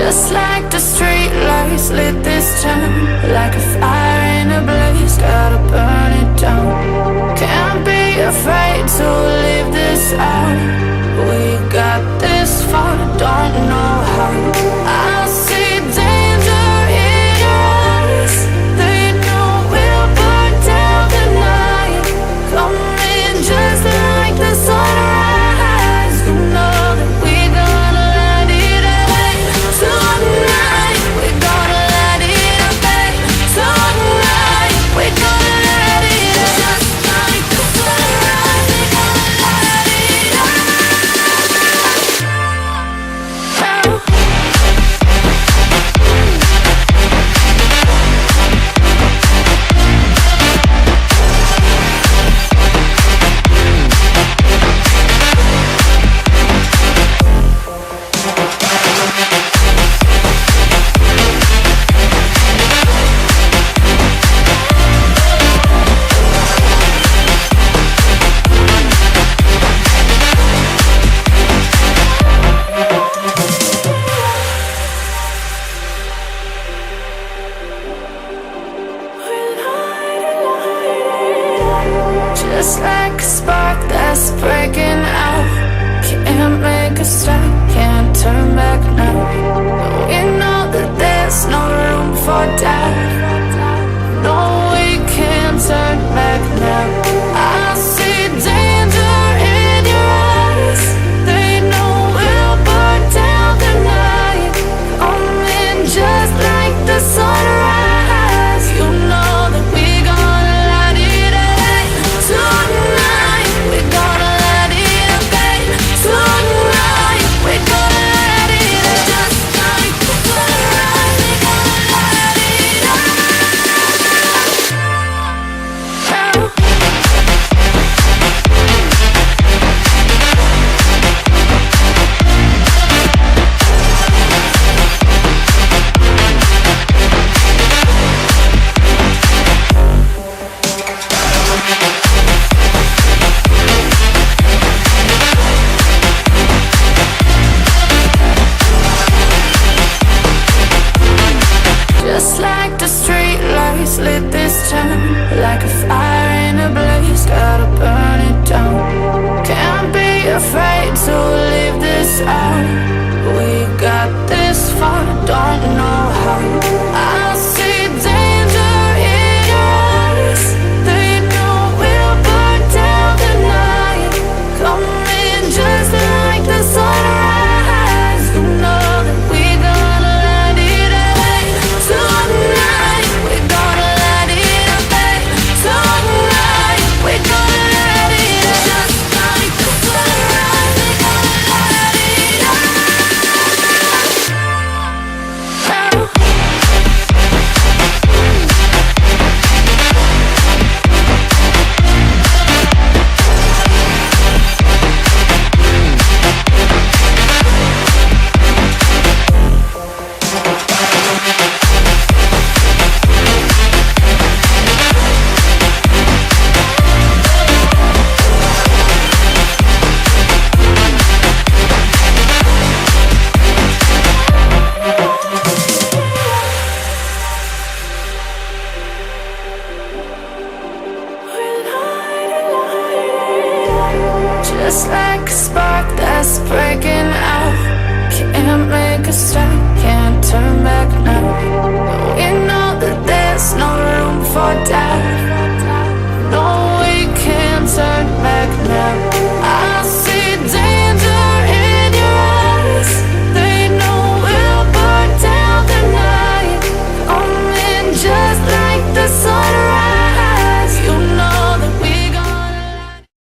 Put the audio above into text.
Just like the street lights lit this town, like a fire in a blaze, gotta burn it down. Can't be afraid to leave this out. We got this far, don't know how. I see danger in your eyes. They know we'll burn down the night. Coming just like the sunrise. You know that we're gonna light it up tonight. We're gonna light it up tonight. We're gonna light it up just like the sunrise. We're gonna light it up. Just like a spark that's breaking out. Can't make a stop, can't turn back now. We know that there's no room for doubt. No, we can't turn back now. I see danger in your eyes. They know we'll burn down the night. Coming just like the sunrise. You know that we're gonna light it up tonight. We're gonna light it up tonight. We're gonna light it up just like the sunrise. We're gonna light it up. Just like the street lights lit this town, like a fire in a blaze, gotta burn it down. Can't be afraid to leave this out. We got this far, don't know how.